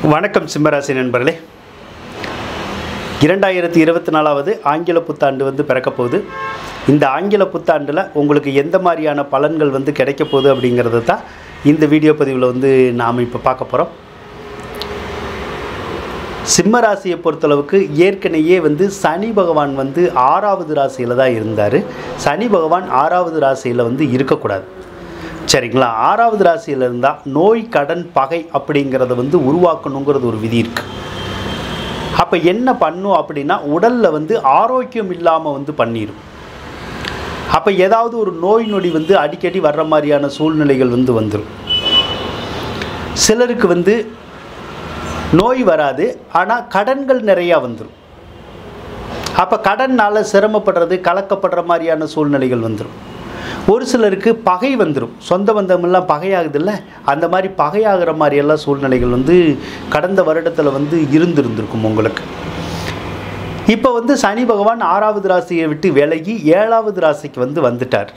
வணக்கம் சிம்மராசி நண்பர்களே. 2024வது ஆங்கில புத்தாண்டு பிறக்க போகுது. இந்த ஆங்கில புத்தாண்டில் உங்களுக்கு எந்த மாதிரியான பலன்கள் கிடைக்க போகுது அப்படிங்கிறது தான் இந்த வீடியோ பதிவில் நாம் இப்போ பார்க்க போகிறோம். சிம்மராசியை பொறுத்தளவுக்கு ஏற்கனவே சனி பகவான் 6வது ராசியில் தான் இருந்தார். சனி பகவான் 6வது ராசியில் இருக்கக்கூடாது, சரிங்களா? 6வது ராசியில் இருந்தால் நோய் கடன் பகை அப்படிங்கிறத உருவாக்கணுங்கிறது ஒரு விதி இருக்குது. அப்போ என்ன பண்ணும் அப்படின்னா உடலில் ஆரோக்கியம் இல்லாமல் பண்ணிடும். அப்போ ஏதாவது ஒரு நோய் நொடி அடிக்கடி வர்ற மாதிரியான சூழ்நிலைகள் வந்துடும். சிலருக்கு நோய் வராது, ஆனால் கடன்கள் நிறையா வந்துடும். அப்போ கடனால் சிரமப்படுறது, கலக்கப்படுற மாதிரியான சூழ்நிலைகள் வந்துடும். ஒரு சிலருக்கு பகை வந்துடும். சொந்த பந்தமெல்லாம் பகையாகுதில்ல, அந்த மாதிரி பகையாகிற மாதிரியெல்லாம் சூழ்நிலைகள் கடந்த வருடத்தில் இருந்திருந்திருக்கும் உங்களுக்கு. இப்போ சனி பகவான் 6வது ராசியை விட்டு விலகி 7வது ராசிக்கு வந்துட்டார்.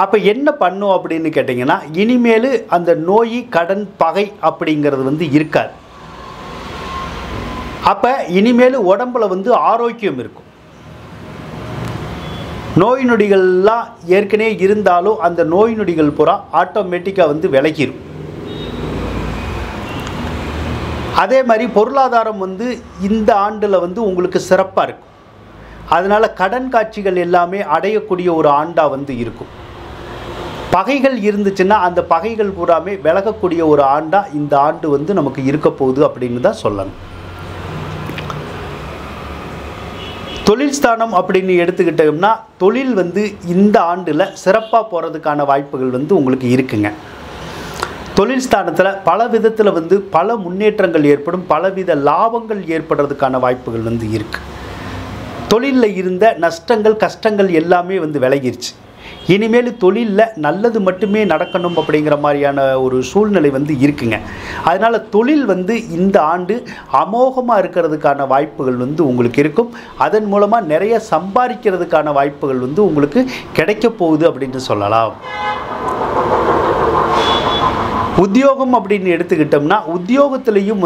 அப்போ என்ன பண்ணும் அப்படின்னு கேட்டிங்கன்னா, இனிமேல் அந்த நோய் கடன் பகை அப்படிங்கிறது இருக்காது. அப்போ இனிமேல் உடம்புல ஆரோக்கியம் இருக்கும். நோய் நொடிகள்லாம் ஏற்கனவே இருந்தாலும் அந்த நோய் நொடிகள் பூரா ஆட்டோமேட்டிக்காக விலகிடும். அதே மாதிரி பொருளாதாரம் இந்த ஆண்டில் உங்களுக்கு சிறப்பாக இருக்கும். அதனால் கடன் காட்சிகள் எல்லாமே அடையக்கூடிய ஒரு ஆண்டாக இருக்கும். பகைகள் இருந்துச்சுன்னா அந்த பகைகள் பூராமே விலகக்கூடிய ஒரு ஆண்டாக இந்த ஆண்டு நமக்கு இருக்க போகுது அப்படின்னு தான் சொல்லணும். தொழில் ஸ்தானம் அப்படின்னு எடுத்துக்கிட்டோம்னா தொழில் இந்த ஆண்டில் சிறப்பாக போகிறதுக்கான வாய்ப்புகள் உங்களுக்கு இருக்குங்க. தொழில் ஸ்தானத்தில் பல விதத்தில் பல முன்னேற்றங்கள் ஏற்படும், பலவித லாபங்கள் ஏற்படுறதுக்கான வாய்ப்புகள் இருக்குது. தொழிலில் இருந்த நஷ்டங்கள் கஷ்டங்கள் எல்லாமே விலகிருச்சு. இனிமேல் தொழிலில் நல்லது மட்டுமே நடக்கணும் அப்படிங்கிற மாதிரியான ஒரு சூழ்நிலை இருக்குங்க. அதனால் தொழில் இந்த ஆண்டு அமோகமாக இருக்கிறதுக்கான வாய்ப்புகள் உங்களுக்கு இருக்கும். அதன் மூலமாக நிறைய சம்பாதிக்கிறதுக்கான வாய்ப்புகள் உங்களுக்கு கிடைக்க போகுது அப்படின்னு சொல்லலாம். உத்தியோகம் அப்படின்னு எடுத்துக்கிட்டோம்னா உத்தியோகத்திலையும்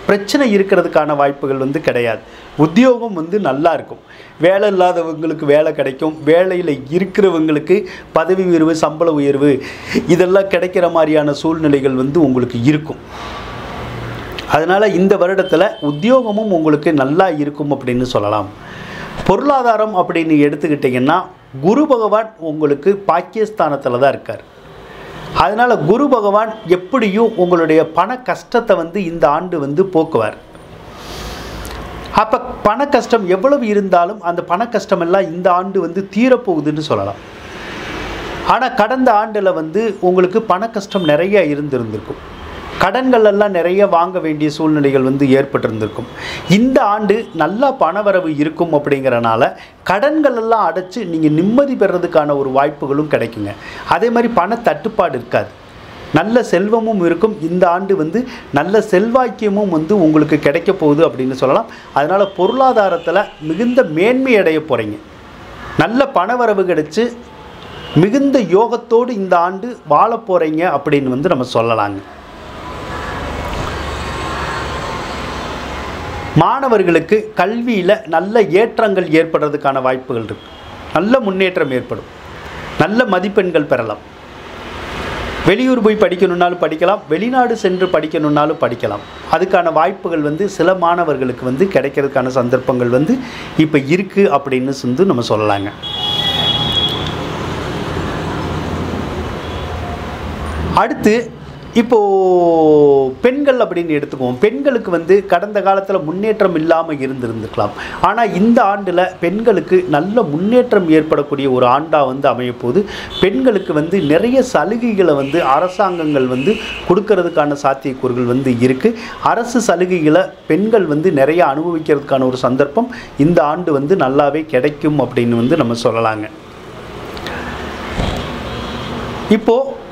பிரச்சனை இருக்கிறதுக்கான வாய்ப்புகள் கிடையாது. உத்தியோகம் நல்லா இருக்கும். வேலை இல்லாதவங்களுக்கு வேலை கிடைக்கும். வேலையில் இருக்கிறவங்களுக்கு பதவி உயர்வு, சம்பள உயர்வு இதெல்லாம் கிடைக்கிற மாதிரியான சூழ்நிலைகள் உங்களுக்கு இருக்கும். அதனால் இந்த வருடத்தில் உத்தியோகமும் உங்களுக்கு நல்லா இருக்கும் அப்படின்னு சொல்லலாம். பொருளாதாரம் அப்படின்னு எடுத்துக்கிட்டிங்கன்னா குரு பகவான் உங்களுக்கு பாக்கியஸ்தானத்தில் தான் இருக்கார். அதனால் குரு பகவான் எப்படியும் உங்களுடைய பண கஷ்டத்தை இந்த ஆண்டு போக்குவார். அப்போ பண கஷ்டம் எவ்வளவு இருந்தாலும் அந்த பண கஷ்டமெல்லாம் இந்த ஆண்டு தீரப்போகுதுன்னு சொல்லலாம். ஆனால் கடந்த ஆண்டில் உங்களுக்கு பண கஷ்டம் நிறைய இருந்திருந்திருக்கும். கடன்கள் எல்லாம் நிறைய வாங்க வேண்டிய சூழ்நிலைகள் ஏற்பட்டிருந்திருக்கும். இந்த ஆண்டு நல்லா பணவரவு இருக்கும் அப்படிங்கிறனால கடன்கள் எல்லாம் அடைச்சி நீங்கள் நிம்மதி பெறதுக்கான ஒரு வாய்ப்புகளும் கிடைக்குங்க. அதே மாதிரி பண தட்டுப்பாடு இருக்காது, நல்ல செல்வமும் இருக்கும். இந்த ஆண்டு நல்ல செல்வாக்கியமும் உங்களுக்கு கிடைக்க போகுது அப்படின்னு சொல்லலாம். அதனால் பொருளாதாரத்தில் மிகுந்த மேன்மை அடைய போகிறீங்க. நல்ல பணவரவு கிடைச்சி மிகுந்த யோகத்தோடு இந்த ஆண்டு வாழ போகிறீங்க அப்படின்னு நம்ம சொல்லலாங்க. மாணவர்களுக்கு கல்வியில் நல்ல ஏற்றங்கள் ஏற்படுறதுக்கான வாய்ப்புகள் இருக்குது. நல்ல முன்னேற்றம் ஏற்படும். நல்ல மதிப்பெண்கள் பெறலாம். வெளியூர் போய் படிக்கணுன்னாலும் படிக்கலாம், வெளிநாடு சென்று படிக்கணுன்னாலும் படிக்கலாம். அதுக்கான வாய்ப்புகள் சில மாணவர்களுக்கு கிடைக்கிறதுக்கான சந்தர்ப்பங்கள் இப்போ இருக்குது அப்படின்னு நம்ம சொல்லலாங்க. அடுத்து இப்போது பெண்கள் அப்படின்னு எடுத்துக்குவோம். பெண்களுக்கு கடந்த காலத்தில் முன்னேற்றம் இல்லாமல் இருந்திருக்கலாம். ஆனால் இந்த ஆண்டில் பெண்களுக்கு நல்ல முன்னேற்றம் ஏற்படக்கூடிய ஒரு ஆண்டாக அமையப்போகுது. பெண்களுக்கு நிறைய சலுகைகளை அரசாங்கங்கள் கொடுக்கறதுக்கான சாத்தியக்கூறுகள் இருக்குது. அரசு சலுகைகளை பெண்கள் நிறைய அனுபவிக்கிறதுக்கான ஒரு சந்தர்ப்பம் இந்த ஆண்டு நல்லாவே கிடைக்கும் அப்படின்னு நம்ம சொல்லலாங்க. இப்போது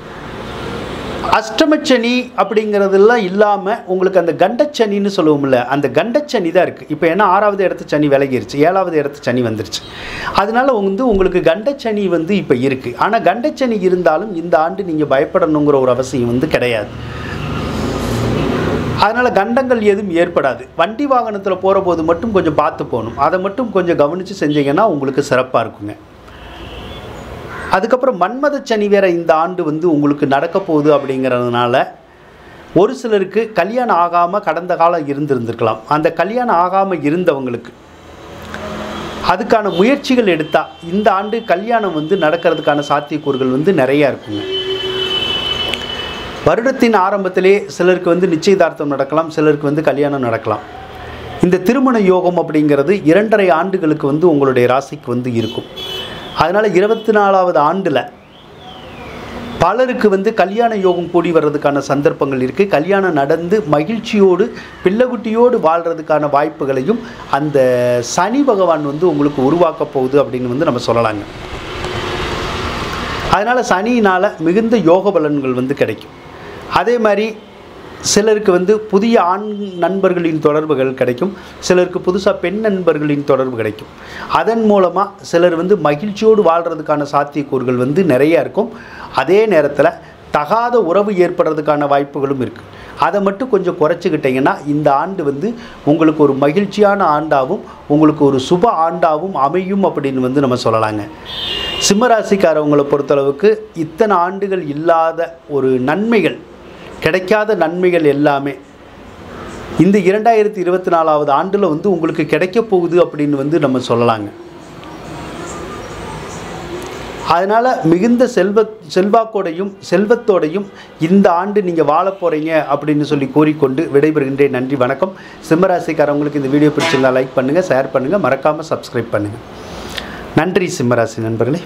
அஷ்டமச்சனி அப்படிங்கிறதெல்லாம் இல்லாமல் உங்களுக்கு அந்த கண்டச்சனின்னு சொல்லுவோம்ல, அந்த கண்டச்சனி தான் இருக்குது. இப்போ ஏன்னா 6வது இடத்து சனி விலகிருச்சு, 7வது இடத்து சனி வந்துருச்சு. அதனால் உங்களுக்கு கண்டச்சனி இப்போ இருக்குது. ஆனால் கண்டச்சனி இருந்தாலும் இந்த ஆண்டு நீங்கள் பயப்படணுங்கிற ஒரு அவசியம் கிடையாது. அதனால் கண்டங்கள் எதுவும் ஏற்படாது. வண்டி வாகனத்தில் போகிற போது மட்டும் கொஞ்சம் பார்த்து போகணும். அதை மட்டும் கொஞ்சம் கவனித்து செஞ்சீங்கன்னா உங்களுக்கு சிறப்பாக இருக்குங்க. அதுக்கப்புறம் மன்மத சனி வேற இந்த ஆண்டு வந்து உங்களுக்கு நடக்க போகுது அப்படிங்கிறதுனால ஒரு சிலருக்கு கல்யாணம் ஆகாமல் கடந்த காலம் இருந்திருக்கலாம். அந்த கல்யாணம் ஆகாமல் இருந்தவங்களுக்கு அதுக்கான முயற்சிகள் எடுத்தால் இந்த ஆண்டு கல்யாணம் வந்து நடக்கிறதுக்கான சாத்தியக்கூறுகள் வந்து நிறையா இருக்குங்க. வருடத்தின் ஆரம்பத்திலே சிலருக்கு வந்து நிச்சயதார்த்தம் நடக்கலாம், சிலருக்கு வந்து கல்யாணம் நடக்கலாம். இந்த திருமண யோகம் அப்படிங்கிறது 2.5 ஆண்டுகளுக்கு வந்து உங்களுடைய ராசிக்கு வந்து இருக்கும். அதனால் 24வது ஆண்டில் பலருக்கு வந்து கல்யாண யோகம் கூடி வர்றதுக்கான சந்தர்ப்பங்கள் இருக்குது. கல்யாணம் நடந்து மகிழ்ச்சியோடு பிள்ளைக்குட்டியோடு வாழ்கிறதுக்கான வாய்ப்புகளையும் அந்த சனி பகவான் வந்து உங்களுக்கு உருவாக்க போகுது அப்படின்னு வந்து நம்ம சொல்லலாங்க. அதனால் சனியினால் மிகுந்த யோக பலன்கள் வந்து கிடைக்கும். அதே மாதிரி சிலருக்கு வந்து புதிய ஆண் நண்பர்களின் தொடர்புகள் கிடைக்கும், சிலருக்கு புதுசாக பெண் நண்பர்களின் தொடர்பு கிடைக்கும். அதன் மூலமாக சிலர் வந்து மகிழ்ச்சியோடு வாழ்கிறதுக்கான சாத்தியக்கூறுகள் வந்து நிறையா இருக்கும். அதே நேரத்தில் தகாத உறவு ஏற்படுறதுக்கான வாய்ப்புகளும் இருக்குது. அதை மட்டும் கொஞ்சம் குறைச்சிக்கிட்டிங்கன்னா இந்த ஆண்டு வந்து உங்களுக்கு ஒரு மகிழ்ச்சியான ஆண்டாகவும் உங்களுக்கு ஒரு சுப ஆண்டாகவும் அமையும் அப்படின்னு வந்து நம்ம சொல்லலாங்க. சிம்மராசிக்காரவங்களை பொறுத்தளவுக்கு இத்தனை ஆண்டுகள் இல்லாத ஒரு நன்மைகள், கிடைக்காத நன்மைகள் எல்லாமே இந்த 2024வது ஆண்டில் வந்து உங்களுக்கு கிடைக்க போகுது அப்படின்னு வந்து நம்ம சொல்லலாங்க. அதனால் மிகுந்த செல்வாக்கோடையும் செல்வத்தோடையும் இந்த ஆண்டு நீங்கள் வாழ போகிறீங்க அப்படின்னு சொல்லி கூறிக்கொண்டு விடைபெறுகின்றேன். நன்றி, வணக்கம். சிம்மராசிக்காரவங்களுக்கு இந்த வீடியோ பிடிச்சிருந்தால் லைக் பண்ணுங்கள், ஷேர் பண்ணுங்கள், மறக்காமல் சப்ஸ்கிரைப் பண்ணுங்கள். நன்றி சிம்மராசி நண்பர்களே.